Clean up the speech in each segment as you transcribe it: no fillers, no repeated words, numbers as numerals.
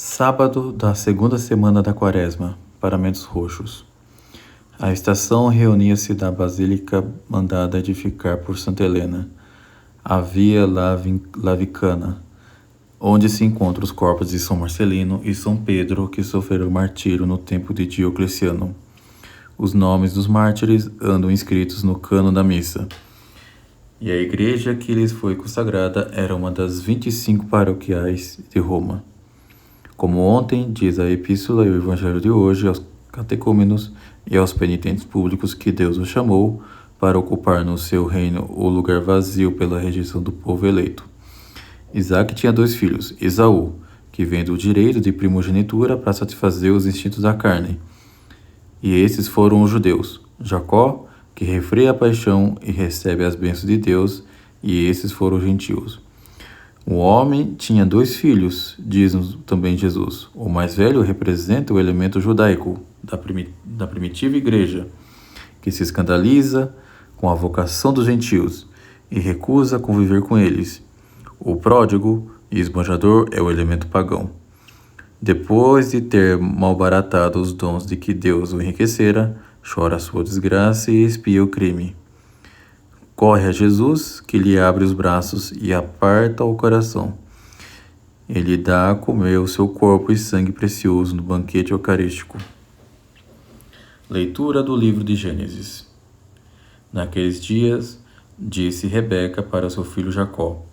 Sábado da segunda semana da Quaresma, paramentos roxos. A estação reunia-se da basílica mandada edificar por Santa Helena, a Via Lavicana, onde se encontram os corpos de São Marcelino e São Pedro que sofreram martírio no tempo de Diocleciano. Os nomes dos mártires andam inscritos no cano da missa. E a igreja que lhes foi consagrada era uma das 25 paroquiais de Roma. Como ontem diz a epístola e o evangelho de hoje aos catecúmenos e aos penitentes públicos que Deus os chamou para ocupar no seu reino o lugar vazio pela rejeição do povo eleito. Isaac tinha 2 filhos, Esaú, que vem do direito de primogenitura para satisfazer os instintos da carne. E esses foram os judeus, Jacó, que refreia a paixão e recebe as bênçãos de Deus, e esses foram os gentios. O homem tinha 2 filhos, diz-nos também Jesus. O mais velho representa o elemento judaico da primitiva igreja, que se escandaliza com a vocação dos gentios e recusa conviver com eles. O pródigo e esbanjador é o elemento pagão. Depois de ter malbaratado os dons de que Deus o enriquecera, chora a sua desgraça e expia o crime. Corre a Jesus, que lhe abre os braços e aparta o coração. Ele dá a comer o seu corpo e sangue precioso no banquete eucarístico. Leitura do livro de Gênesis. Naqueles dias, disse Rebeca para seu filho Jacó: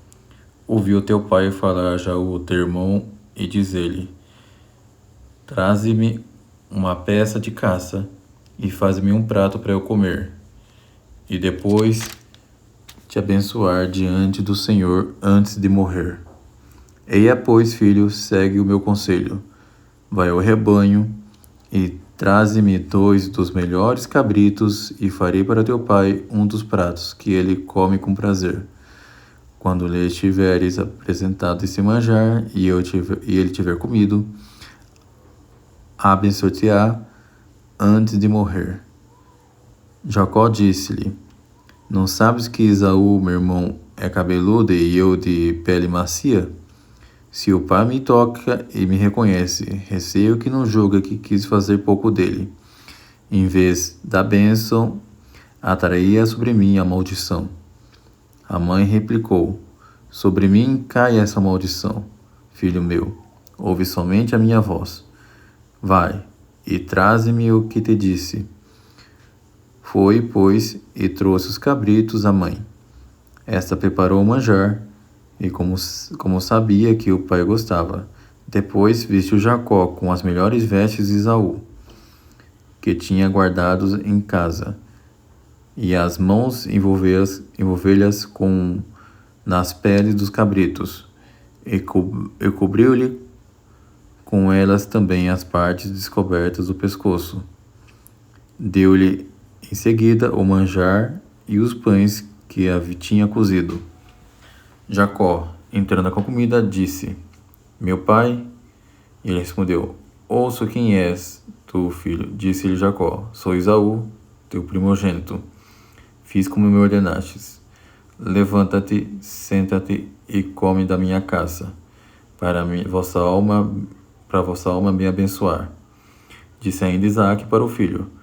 ouviu teu pai falar a Jaú, teu irmão, e diz-lhe: traze-me uma peça de caça e faz-me um prato para eu comer, e depois te abençoar diante do Senhor antes de morrer. Eia, pois, filho, segue o meu conselho. Vai ao rebanho e traze-me 2 dos melhores cabritos e farei para teu pai um dos pratos que ele come com prazer. Quando lhe tiveres apresentado esse manjar e ele tiver comido, abençoe-te-á antes de morrer. Jacó disse-lhe: não sabes que Esaú, meu irmão, é cabeludo e eu de pele macia? Se o pai me toca e me reconhece, receio que não julgue que quis fazer pouco dele. Em vez da bênção, atraía sobre mim a maldição. A mãe replicou: sobre mim cai essa maldição, filho meu, ouve somente a minha voz. Vai, e traze-me o que te disse. Foi, pois, e trouxe os cabritos à mãe. Esta preparou o manjar, e como sabia que o pai gostava, depois vestiu Jacó com as melhores vestes de Esaú, que tinha guardados em casa, e as mãos envolveu-lhas nas peles dos cabritos, e cobriu-lhe com elas também as partes descobertas do pescoço. Deu-lhe em seguida o manjar e os pães que tinha cozido. Jacó, entrando com a comida, disse: meu pai? E ele respondeu: ouço quem és tu, filho. Disse-lhe Jacó: sou Esaú, teu primogênito. Fiz como me ordenastes. Levanta-te, senta-te e come da minha caça, para vossa alma me abençoar. Disse ainda Isaque para o filho: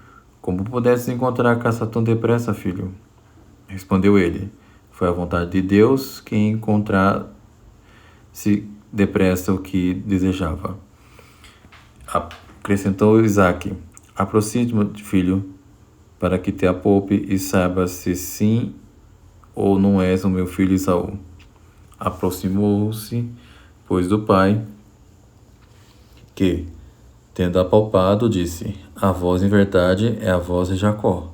como pudesses encontrar a caça tão depressa, filho? Respondeu ele: foi a vontade de Deus que encontrasse depressa o que desejava. Acrescentou Isaque: aproxima-te, filho, para que te apoupe e saiba se sim ou não és o meu filho Esaú. Aproximou-se, pois, do pai, que, tendo apalpado, disse: a voz em verdade é a voz de Jacó,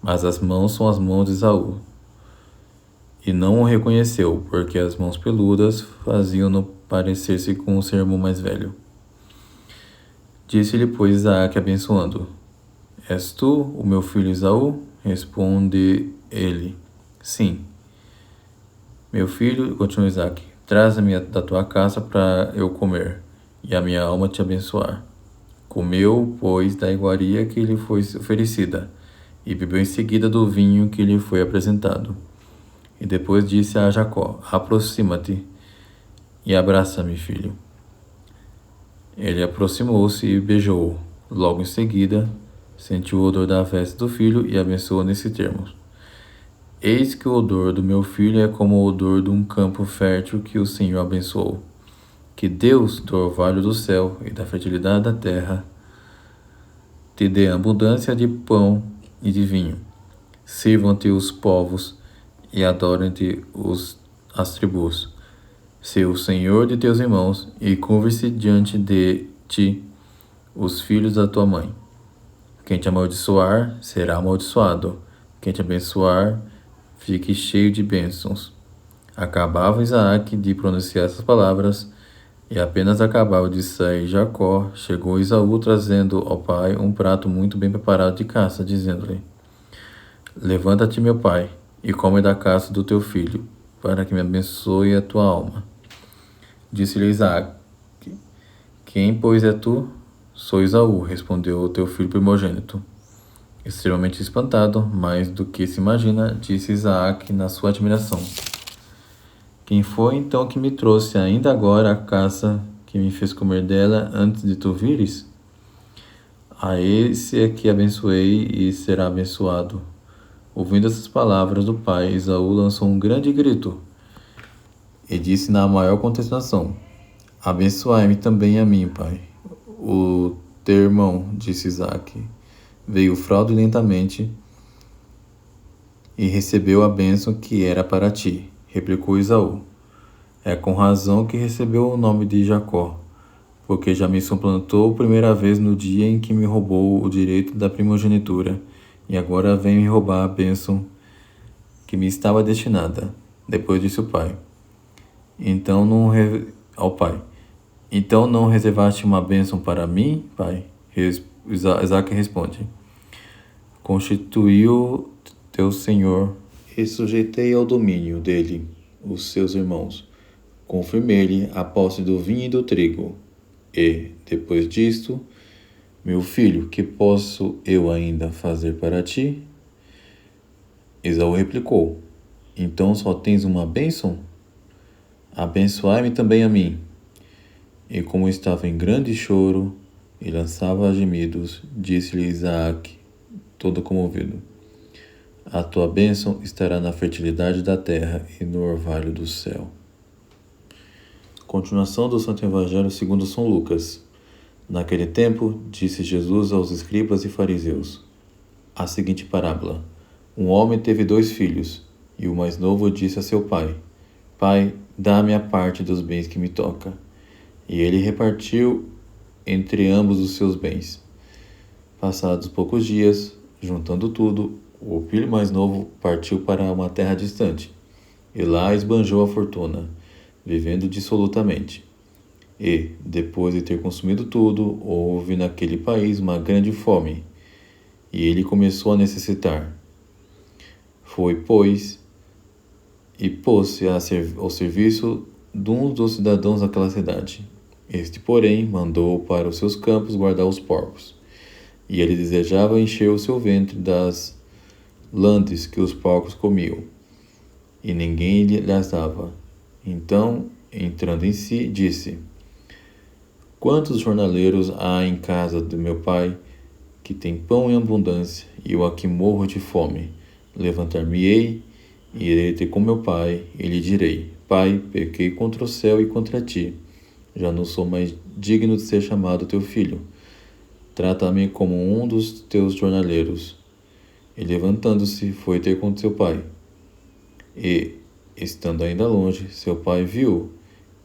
mas as mãos são as mãos de Esaú. E não o reconheceu, porque as mãos peludas faziam-no parecer-se com o seu irmão mais velho. Disse-lhe, pois, Isaque, abençoando: és tu o meu filho Esaú? Responde ele: sim. Meu filho, continuou Isaque, traze-me da tua caça para eu comer, e a minha alma te abençoar. Comeu, pois, da iguaria que lhe foi oferecida, e bebeu em seguida do vinho que lhe foi apresentado. E depois disse a Jacó: aproxima-te e abraça-me, filho. Ele aproximou-se e beijou-o. Logo em seguida, sentiu o odor da veste do filho e abençoou nesses termos: Eis que o odor do meu filho é como o odor de um campo fértil que o Senhor abençoou. Que Deus, do orvalho do céu e da fertilidade da terra, te dê abundância de pão e de vinho. Sirvam-te os povos e adorem-te as tribos. Se o Senhor de teus irmãos, e curve-se diante de ti os filhos da tua mãe. Quem te amaldiçoar, será amaldiçoado. Quem te abençoar, fique cheio de bênçãos. Acabava Isaac de pronunciar essas palavras, e apenas acabava de sair Jacó, chegou Esaú trazendo ao pai um prato muito bem preparado de caça, dizendo-lhe: Levanta-te, meu pai, e come da caça do teu filho, para que me abençoe a tua alma. Disse-lhe Isaac: Quem, pois, é tu? Sou Esaú, respondeu o teu filho primogênito. Extremamente espantado, mais do que se imagina, disse Isaac na sua admiração: Quem foi então que me trouxe ainda agora a caça que me fez comer dela antes de tu vires? A esse é que abençoei e será abençoado. Ouvindo essas palavras do pai, Esaú lançou um grande grito e disse na maior consternação: Abençoai-me também a mim, pai. O teu irmão, disse Isaac, veio fraudulentamente e recebeu a bênção que era para ti, replicou Esaú. É com razão que recebeu o nome de Jacó, porque já me suplantou primeira vez no dia em que me roubou o direito da primogenitura, e agora vem me roubar a bênção que me estava destinada. Depois disse o pai. Ao pai: Então não reservaste uma bênção para mim, pai? Isaac responde: Constituiu teu senhor e sujeitei ao domínio dele os seus irmãos. Confirmei-lhe a posse do vinho e do trigo. E, depois disto, meu filho, que posso eu ainda fazer para ti? Esaú replicou: Então só tens uma bênção? Abençoai-me também a mim. E como estava em grande choro e lançava gemidos, disse-lhe Isaac, todo comovido: A tua bênção estará na fertilidade da terra e no orvalho do céu. Continuação do Santo Evangelho segundo São Lucas. Naquele tempo, disse Jesus aos escribas e fariseus a seguinte parábola: Um homem teve 2 filhos, e o mais novo disse a seu pai: Pai, dá-me a parte dos bens que me toca. E ele repartiu entre ambos os seus bens. Passados poucos dias, juntando tudo, o filho mais novo partiu para uma terra distante, e lá esbanjou a fortuna, vivendo dissolutamente. E, depois de ter consumido tudo, houve naquele país uma grande fome, e ele começou a necessitar. Foi, pois, e pôs-se ao serviço de um dos cidadãos daquela cidade. Este, porém, mandou para os seus campos guardar os porcos, e ele desejava encher o seu ventre das landes que os porcos comiam, e ninguém lhes dava. Então, entrando em si, disse: Quantos jornaleiros há em casa do meu pai, que tem pão em abundância, e eu aqui morro de fome? Levantar-me-ei, e irei ter com meu pai, e lhe direi: Pai, pequei contra o céu e contra ti. Já não sou mais digno de ser chamado teu filho. Trata-me como um dos teus jornaleiros. E levantando-se, foi ter com seu pai. E, estando ainda longe, seu pai viu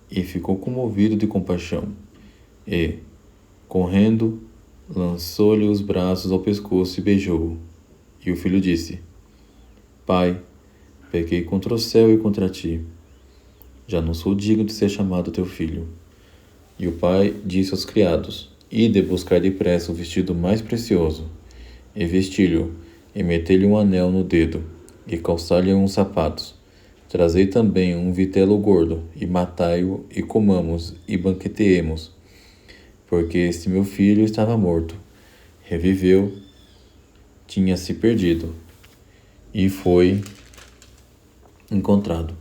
e ficou comovido de compaixão. E, correndo, lançou-lhe os braços ao pescoço e beijou-o. E o filho disse: Pai, pequei contra o céu e contra ti. Já não sou digno de ser chamado teu filho. E o pai disse aos criados: Ide buscar depressa o vestido mais precioso, e vesti-lhe, e metei-lhe um anel no dedo, e calçai-lhe uns sapatos. Trazei também um vitelo gordo, e matai-o, e comamos, e banqueteemos. Porque este meu filho estava morto, reviveu, tinha se perdido, e foi encontrado.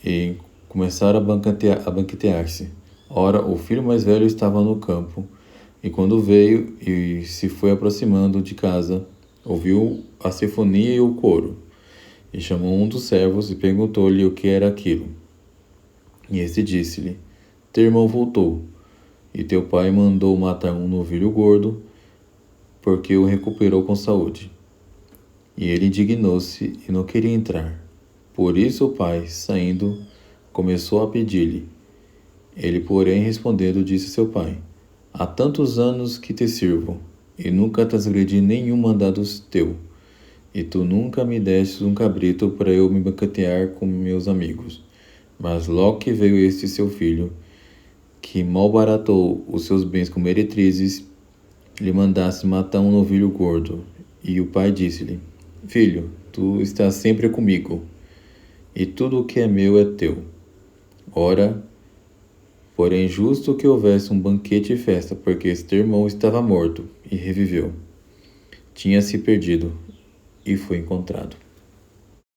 E começaram a banquetear-se. Ora, o filho mais velho estava no campo, e quando veio e se foi aproximando de casa, ouviu a sinfonia e o coro, e chamou um dos servos e perguntou-lhe o que era aquilo. E este disse-lhe: Teu irmão voltou, e teu pai mandou matar um novilho gordo, porque o recuperou com saúde. E ele indignou-se e não queria entrar. Por isso o pai, saindo, começou a pedir-lhe. Ele, porém, respondendo, disse a seu pai: Há tantos anos que te sirvo, e nunca transgredi nenhum mandado teu, e tu nunca me destes um cabrito para eu me banquetear com meus amigos. Mas logo que veio este seu filho, que malbaratou os seus bens com meretrizes, lhe mandaste matar um novilho gordo. E o pai disse-lhe: Filho, tu estás sempre comigo, e tudo o que é meu é teu. Ora, porém justo que houvesse um banquete e festa, porque este irmão estava morto e reviveu. Tinha se perdido e foi encontrado.